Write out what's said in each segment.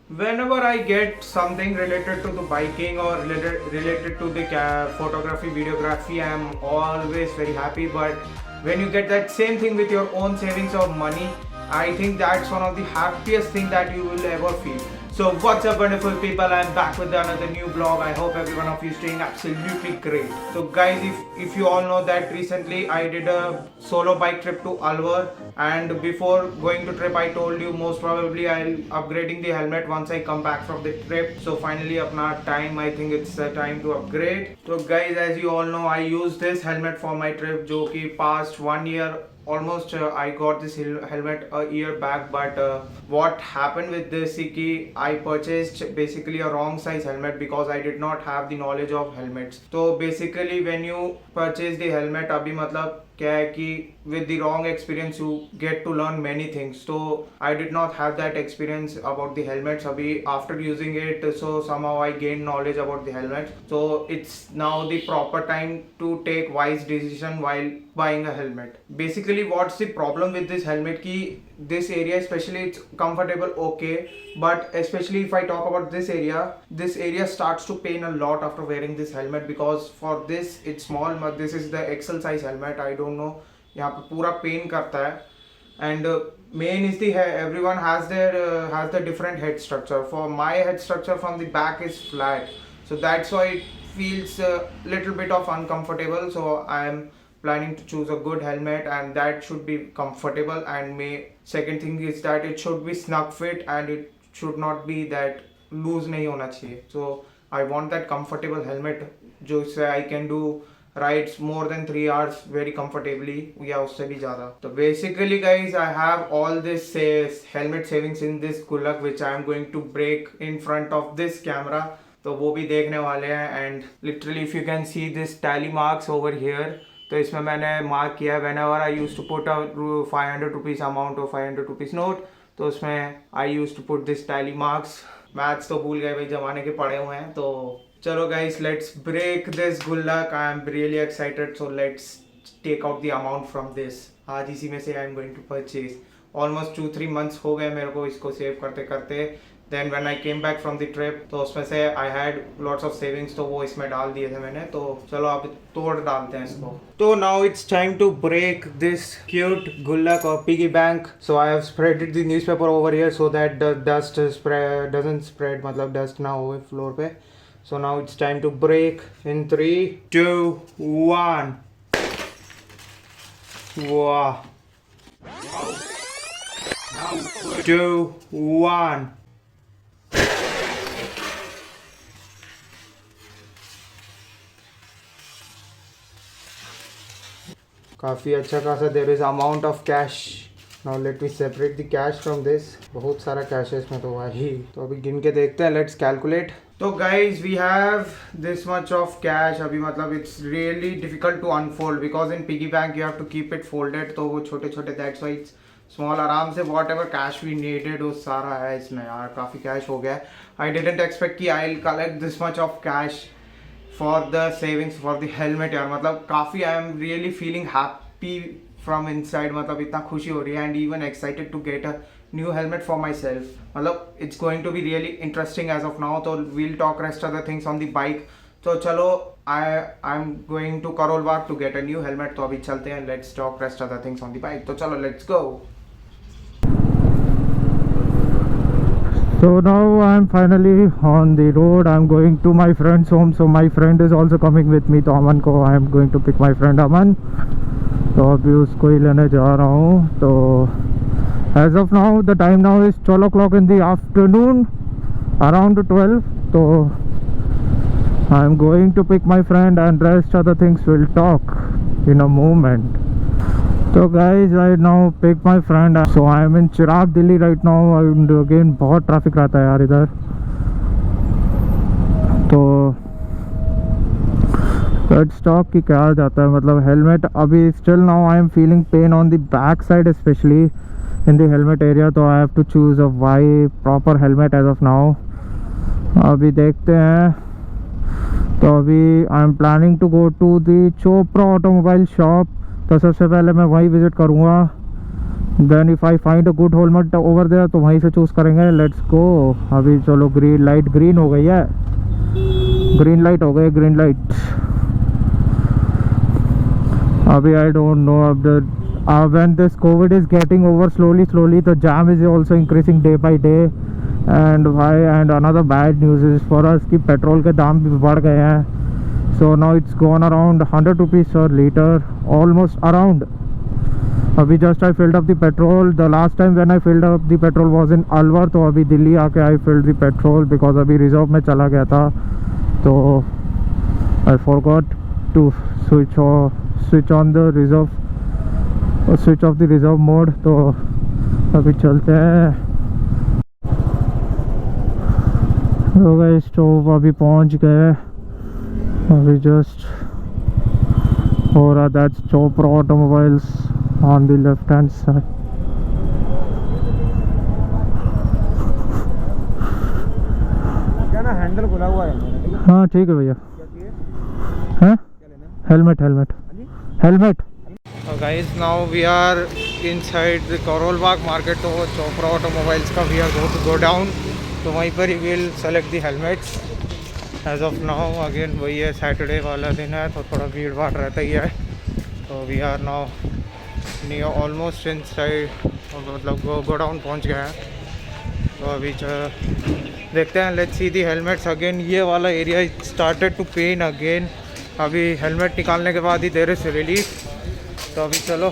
whenever I get something related to the biking or related to the photography, videography, I am always very happy. But when you get that same thing with your own savings or money, I think that's one of the happiest thing that you will ever feel. So what's up wonderful people, I'm back with another new vlog. I hope every one of you is staying absolutely great. So guys, if you all know that recently I did a solo bike trip to Alwar, and before going to trip I told you most probably I'll upgrading the helmet once I come back from the trip. So finally apna time, I think it's time to upgrade. So guys, as you all know, I used this helmet for my trip jo ki past 1 year almost I got this helmet a year back. But what happened with this is कि I purchased basically a wrong size helmet because I did not have the knowledge of helmets. So basically when you purchase the helmet, अभी मतलब क्या है कि with the wrong experience you get to learn many things. So I did not have that experience about the helmets. अभी after using it, so somehow I gained knowledge about the helmets. So it's now the proper time to take wise decision while buying a helmet. Basically what's the problem with this helmet ki this area especially it's comfortable, okay, but especially if I talk about this area starts to pain a lot after wearing this helmet because for this it's small, but this is the XL size helmet. I don't know, यहाँ पे पूरा pen करता है. And main is the hair. Everyone has the different head structure. For my head structure from the back is flat, so that's why it feels a little bit of uncomfortable. So I am planning to choose a good helmet and that should be comfortable. And second thing is that it should be snug fit and it should not be that loose नहीं होना चाहिए. So I want that comfortable helmet जो से I can do rides more than 3 hours very comfortably या उससे भी ज़्यादा. So basically guys, I have all this helmet savings in this gullak which I am going to break in front of this camera. तो वो भी देखने वाले हैं. And literally if you can see this tally marks over here, तो इसमें मैंने mark किया है whenever I used to put a 500 rupees amount or 500 rupees note, तो उसमें I used to put this tally marks. Maths तो भूल गए भाई, जमाने के पढ़े हुए हैं. तो चलो guys, let's break this गुल्लक. I am really excited, so let's take out the amount from this. आज इसी में से I am going to purchase. Almost 2-3 months हो गए मेरे को इसको सेव करते करते. Then when I came back from the trip, तो उसमें से I had lots of savings, तो वो इसमें डाल दिए थे मैंने. तो चलो अब तोड़ डालते हैं इसको. तो now it's time to break this cute गुल्लक or piggy bank. So I have spread the newspaper over here so that the dust doesn't spread, मतलब dust ना हो floor पे. So now it's time to break in 3, 2, 1. Wow. 2, 1. काफ़ी अच्छा खासा there is amount of cash. Now let me separate the cash from this. बहुत सारा cash है इसमें तो भाई. तो अभी गिन के देखते हैं. Let's calculate. तो guys we have this much of cash. अभी मतलब it's really difficult to unfold because in piggy bank you have to keep it folded. तो वो छोटे छोटे दैट्स वाई इट्स स्मॉल. आराम से whatever cash we needed वो सारा है इसमें. यार काफ़ी कैश हो गया. आई डिडंट एक्सपेक्ट कि I will collect this much of cash for the savings for the helmet. यार मतलब काफ़ी I am really feeling happy from inside. मतलब इतना खुशी हो रही है. And even excited to get a new helmet for myself. मतलब it's going to be really interesting as of now. तो we'll talk rest other things on the bike. तो चलो I am going to Karol Bagh to get a new helmet. तो अभी चलते हैं. Let's talk rest other things on the bike. तो चलो let's go. So now I'm finally on the road. I'm going to my friend's home. So my friend is also coming with me. तो अमन को I am going to pick my friend अमन. तो अभी उसको ही लेने जा रहा हूँ. तो as of now the time now is 12 o'clock in the afternoon, around 12. तो I'm going to pick my friend and rest other things we'll talk in a moment. So guys, I now pick my friend. So I am in Chirag Delhi right now. And again बहुत traffic रहता है यार इधर. तो let's talk कि क्या जाता है. मतलब हेलमेट अभी still now I am feeling pain on the back side especially in the helmet area. तो I have to choose a proper helmet as of now. अभी देखते हैं. तो अभी I am planning to go to the Chopra automobile shop. तो सबसे पहले मैं वहीं विज़िट करूँगा. Then if I find a good helmet over there तो वहीं से चूज करेंगे। Let's go. अभी चलो ग्रीन लाइट ग्रीन हो गई है, ग्रीन लाइट हो गई, ग्रीन लाइट। अभी आई डोंट नो अब when this COVID is getting over slowly, the jam is also increasing day by day। and another bad news is for us कि petrol के दाम भी बढ़ गए हैं। so now it's gone around 100 rupees per liter, almost around। अभी just I filled up the petrol, the last time when I filled up the petrol was in Alwar. तो अभी दिल्ली आके I filled the petrol because अभी reserve में चला गया था, तो I forgot to switch on the reserve, switch off the reserve mode. तो अभी चलते हैं। हो गए स्टोव, अभी पहुंच गए, अभी जस्ट हो रहा। That's Chopra automobiles on the left hand side. क्या ना हैंडल खुला हुआ है? हाँ ठीक है भैया। हैं helmet helmet helmet. So guys, now we are inside the Karol Bagh market। तो चोपड़ा ऑटोमोबाइल्स का we are going to go down, तो वहीं पर ही we'll select the helmets as of now। again वही है, सैटरडे वाला दिन है तो थोड़ा भीड़ भाड़ रहता ही है। तो we are now near almost inside, मतलब go down पहुंच गए हैं। तो अभी देखते हैं, let's see the helmets again। ये वाला area started to pain again। अभी हेलमेट निकालने के बाद ही देर से रिलीफ। तो अभी चलो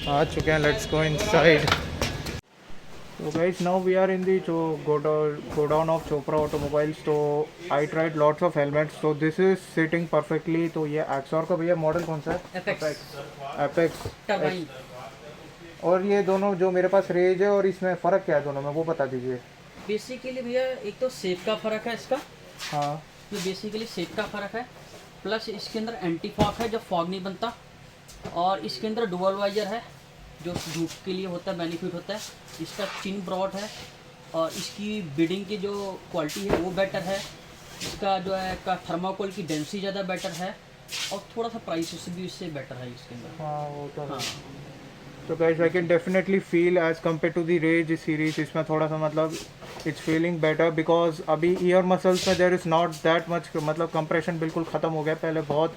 आ चुके हैं, लेट्स गो इनसाइड। तो guys now we are in the godown of Chopra automobiles. तो I tried lots of helmets, तो दिस इज सिटिंग परफेक्टली। तो ये एक्सॉर का भैया मॉडल कौन सा है? एपेक्स। और ये दोनों जो मेरे पास रेंज है और इसमें फ़र्क क्या है दोनों में, वो बता दीजिए। बेसिकली भैया एक तो शेप का फ़र्क है इसका। हाँ, ये बेसिकली शेप का फ़र्क है, प्लस इसके अंदर एंटी फॉग है, जब फॉग नहीं बनता। और इसके अंदर डुअल वाइजर है, जो धूप के लिए होता है, बेनिफिट होता है। इसका चिन ब्रॉड है और इसकी बिडिंग की जो क्वालिटी है वो बेटर है। इसका जो है का थर्माकोल की डेंसिटी ज़्यादा बेटर है और थोड़ा सा प्राइस भी इससे बेटर है इसके अंदर। हाँ वो तो हाँ। तो guys I can definitely feel as compare to the Rage series, इसमें थोड़ा सा मतलब इट्स फीलिंग बेटर बिकॉज अभी ईयर मसल्स में there is not that much, मतलब कंप्रेशन बिल्कुल ख़त्म हो गया। पहले बहुत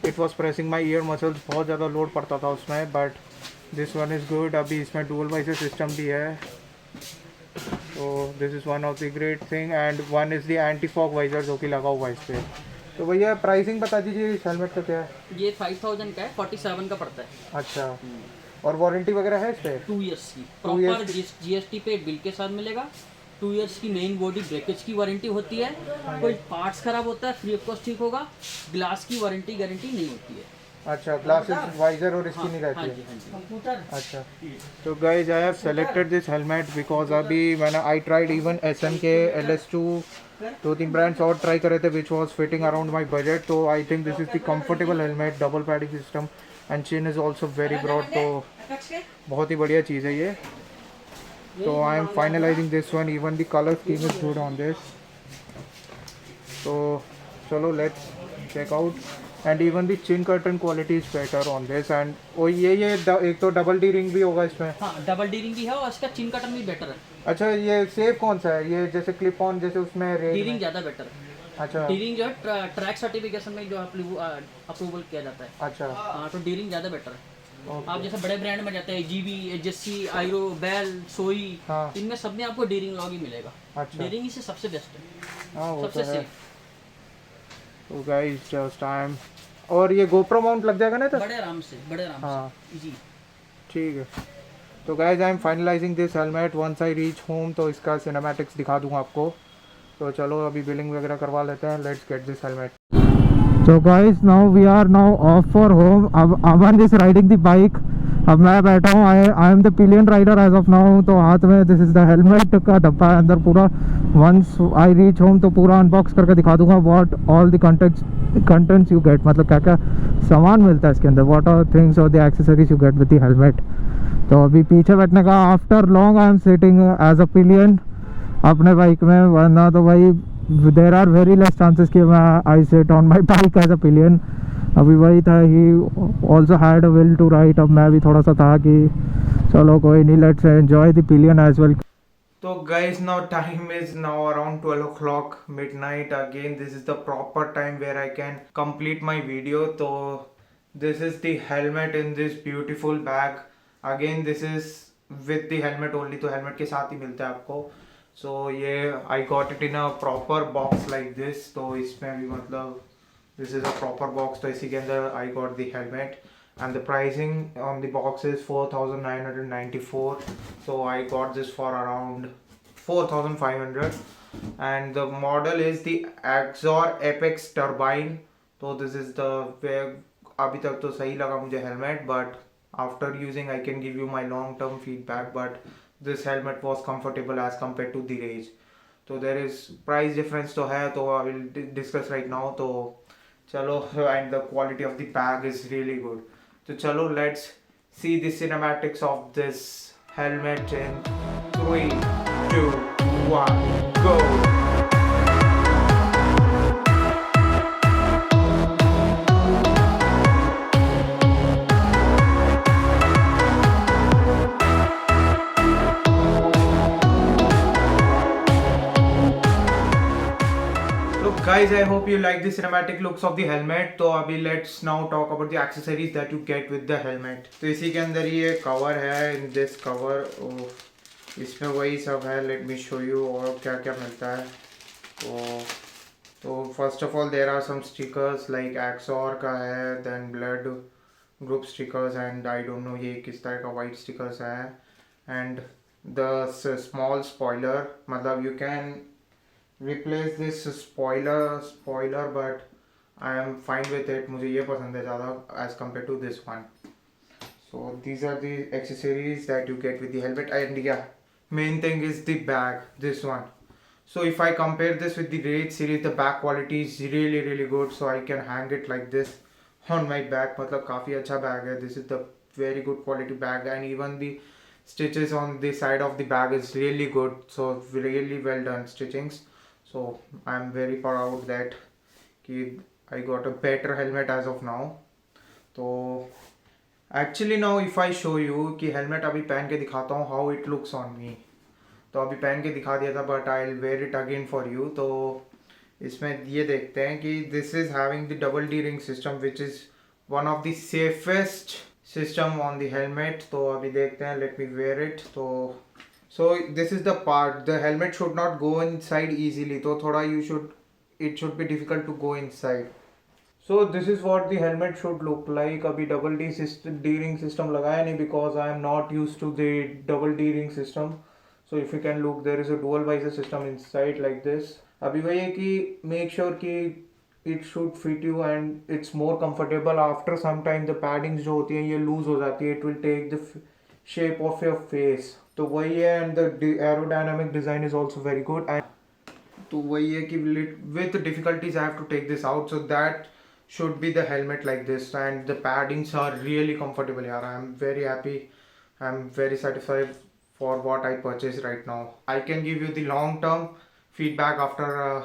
it was pressing my ear muscles, बहुत ज़्यादा लोड पड़ता था उसमें, but this one is good. अभी इसमें डुअल वाइजर सिस्टम भी है, तो this is one of the great thing. And one is the anti fog visor जो कि लगा हुआ है इस पर। तो भैया प्राइसिंग बता दीजिए इस हेलमेट का क्या है? ये 5000 का है, 47 का पड़ता है। अच्छा, और वारंटी वगैरह है इस पर? 2 ईयर्स की प्रॉपर जीएसटी पे बिल के साथ मिलेगा। 2 ईयर्स की मेन बॉडी ब्रेकेज की वारंटी होती है। कोई पार्ट्स खराब होता है फ्री ऑफ कॉस्ट ठीक होगा। ग्लास की वारंटी गारंटी नहीं होती है। अच्छा, ग्लासेस वाइजर और इसकी नहीं रहती है। अच्छा, तो guys I have selected this helmet because अभी मैंने आई ट्राइड इवन SM के LS2 2-3 ब्रांड्स और ट्राई करे थे which was fitting around my budget. तो I think this is the comfortable helmet, double padding system and chin is also very broad. तो बहुत ही बढ़िया चीज़ है ये। तो I am finalising this one, even the colour scheme is good on this. तो चलो let's check out. And even the chin curtain quality is better on this. And ओ ये एक तो डबल डी रिंग भी होगा इसमें। हाँ, डबल डी रिंग भी है और इसका चिन कटन भी बेटर है। अच्छा, ये सेफ कौन सा है? ये जैसे क्लिप ऑन जैसे उसमें डी रिंग ज़्यादा बेटर है। अच्छा, डी रिंग जो है ट्रैक सर्टिफिकेशन में जो अप्रूवल किया जाता है। अच्छा, हाँ, तो डी रिंग ज़्यादा बेटर है। आप जैसे बड़े ब्रांड में जाते हैं, जीबी, एचएससी, आयरो, बेल, सोई, हाँ, इनमें सब में आपको डी रिंग लॉग ही मिलेगा। अच्छा, डी रिंग इससे सबसे बेस्ट है, हाँ वो सबसे तो है। सेफ। तो गाइस जस्ट टाइम। और ये गोप्रो माउंट लग जाएगा ना तो? बड़े आराम से हाँ इजी। ठीक है। तो guys I am finalising this helmet, once I reach home तो इसका सिनेमैटिक्स दिखा दूंगा आपको। तो चलो अभी बिलिंग वगैरह करवा लेते हैं, लेट्स गेट दिस हेलमेट। तो guys now we are now off for home. अब Aman is riding the bike, अब मैं बैठा हूँ। I am the pillion rider as of now. तो हाथ में दिस इज़ द हेलमेट का डब्बा है अंदर पूरा। वंस आई रीच होम तो पूरा अनबॉक्स करके दिखा दूंगा what all the contents you get, मतलब क्या क्या सामान मिलता है इसके अंदर, व्हाट आर थिंग्स और the accessories you get with the helmet. तो अभी पीछे बैठने का after long I am sitting as a pillion अपने बाइक में, वरना तो भाई there are very less chances कि मैं I sit on my bike as a pillion. अभी वही था, he also had a will to ride. अब मैं भी थोड़ा सा था कि चलो कोई नहीं, let's enjoy the pillion as well. So guys, now time is now around 12 o'clock midnight. Again, this is the proper time where I can complete my video. So this is the helmet in this beautiful bag. Again, this is with the helmet only, तो helmet के साथ ही मिलता है आपको. So ये I got it in a proper box like this. तो इसमें भी मतलब this is a proper box, तो इसी के अंदर I got the helmet. And the pricing on the box is 4,994. So I got this for around 4,500. And the model is the Axor Apex Turbine. So this is the where अभी तक तो सही लगा मुझे helmet, but after using I can give you my long term feedback. But this helmet was comfortable as compared to the Rage. So there is price difference तो है, तो I will discuss right now. तो चलो, and the quality of the bag is really good. So chalo, let's see the cinematics of this helmet in 3, 2, 1, go! Guys, I hope you like the cinematic looks of the helmet. तो अभी let's now talk about the accessories that you get with the helmet. तो इसी के अंदर ये cover है, in this cover इसमें वही सब है. Let me show you और क्या क्या मिलता है. तो first of all there are some stickers like Axor का है, then blood group stickers, and I don't know ये किस तरह का white stickers है, and the small spoiler. मतलब you can replace this spoiler but I am fine with it. मुझे ये पसंद है ज़्यादा as compared to this one. So these are the accessories that you get with the helmet. And yeah, main thing is the bag, this one. So if I compare this with the Rage series, the bag quality is really good. So I can hang it like this on my back. मतलब काफ़ी अच्छा bag है. This is the very good quality bag, and even the stitches on the side of the bag is really good. So really well done stitchings. So I'm very proud that I got a better helmet as of now. तो actually now if I show you कि helmet अभी पहन के दिखाता हूँ how it looks on me. तो अभी पहन के दिखा दिया था, but I'll wear it again for you. तो इसमें ये देखते हैं कि this is having the double D ring system, which is one of the safest system on the helmet. तो अभी देखते हैं, let me wear it. So this is the part, the helmet should not go inside easily, तो थोड़ा it should be difficult to go inside. So this is what the helmet should look like. अभी double D ring system लगाया नहीं because I am not used to the double D ring system. So if you can look, there is a dual visor system inside like this. अभी वही है कि make sure कि it should fit you and it's more comfortable. After some time the paddings जो होती हैं ये loose हो जाती है, it will take the shape of your face. तो वही है, and the aerodynamic design is also very good. And तो वही है कि with difficulties I have to take this out, so that should be the helmet like this, and the paddings are really comfortable यार. I am very happy, I am very satisfied for what I purchased right now. I can give you the long term feedback after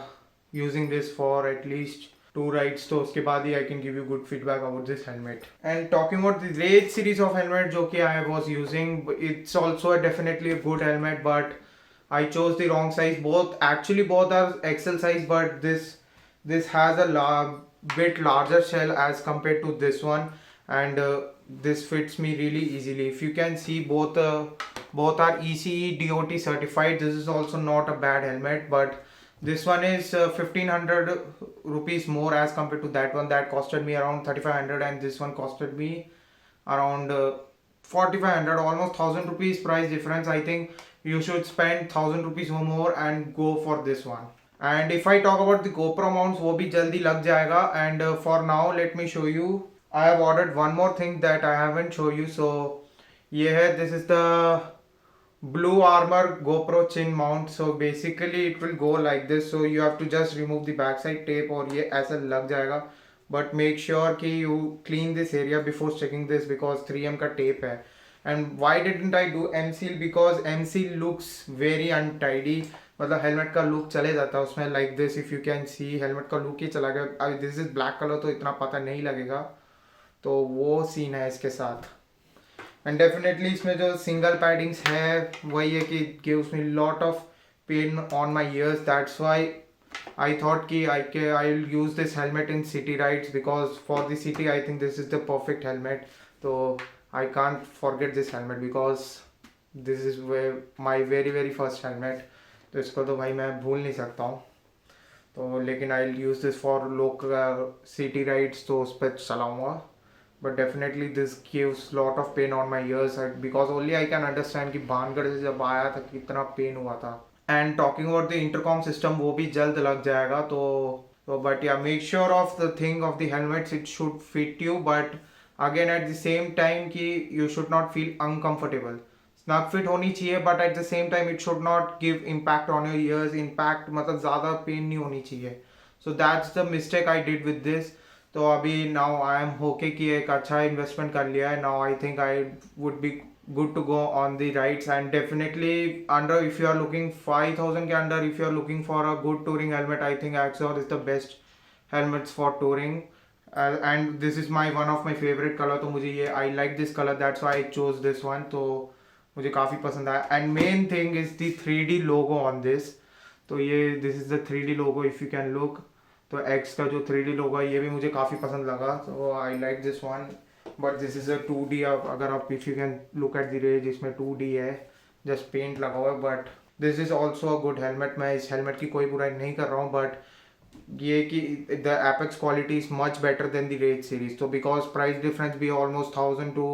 using this for at least 2 rides, तो उसके बाद ही I can give you good feedback about this helmet. And talking about the Rage series of helmet जो कि I was using, it's also definitely a good helmet, but I chose the wrong size. Both are XL size, but this has a bit larger shell as compared to this one, and this fits me really easily. If you can see, both are ECE DOT certified. This is also not a bad helmet, but this one is 1500 rupees more as compared to that one. That costed me around 3500, and this one costed me around 4500, almost 1000 rupees price difference. I think you should spend 1000 rupees or more and go for this one. And if I talk about the GoPro mounts, वो भी जल्दी लग जाएगा. And for now let me show you, I have ordered one more thing that I haven't shown you. So ये है, this is the Blue Armor GoPro chin mount. So basically it will go like this, so you have to just remove the backside tape और ये ऐसा लग जाएगा. But make sure कि you clean this area before sticking this, because 3M का tape है. And why didn't I do M-Seal? Because M-Seal looks very untidy. मतलब helmet का लुक चले जाता है उसमें. Like this, if you can see, helmet का लुक ही चला गया. अभी दिस इज ब्लैक कलर तो इतना पता नहीं लगेगा, तो वो सीन है इसके साथ. एंड डेफिनेटली इसमें जो सिंगल पैडिंग्स है वही है कि gives me lot of pain on my years. That's why I thought कि I'll use this helmet in city rides because for the city I think this is the perfect helmet. So I can't forget this helmet because this is my very first helmet. तो इसको तो भाई मैं भूल नहीं सकता हूँ. तो लेकिन I'll use this for local city rides तो उस पर चलाऊँगा. But definitely this gives lot of pain on my ears because only I can understand कि भानगढ़ से जब आया था कितना पेन हुआ था. And talking about the intercom system वो भी जल्द लग जाएगा. तो but yeah make sure of the thing of the helmets it should fit you but again at the same time कि you should not feel uncomfortable. Snug fit होनी चाहिए but at the same time it should not give impact on your ears. Impact मतलब ज़्यादा pain नहीं होनी चाहिए. So that's the mistake I did with this. तो अभी नाउ आई एम होके कि एक अच्छा इन्वेस्टमेंट कर लिया है. Now I think I would be good to go on the rides and definitely under if you are looking 5000 ke under if you are looking for a good touring helmet I think Axor is the best helmets for touring and this is one of my favorite color. तो मुझे ये I like this color that's why I chose this one. तो मुझे काफ़ी पसंद आया and main thing is the 3D logo on this. तो ये this is the 3D logo if you can look. तो X का जो 3D logo है ये भी मुझे काफ़ी पसंद लगा. तो I like this one. But this is a 2D. अगर आप if you can look at the range इसमें 2D है जस्ट पेंट लगा हुआ है. But this is also a good helmet. मैं इस हेलमेट की कोई बुराई नहीं कर रहा हूँ बट ये कि the Apex quality is much better than the Rage series. तो बिकॉज प्राइस डिफरेंस भी almost 1000 to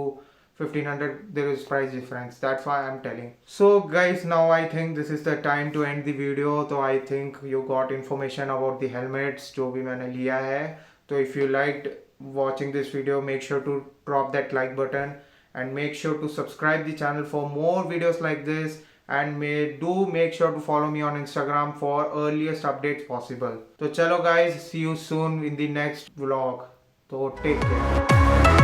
1500 there is price difference. That's why I'm telling. So guys now I think this is the time to end the video. तो I think you got information about the helmets जो भी मैंने लिया है. तो if you liked watching this video make sure to drop that like button and make sure to subscribe the channel for more videos like this and make sure to follow me on Instagram for earliest updates possible. So chalo guys, see you soon in the next vlog. So take care.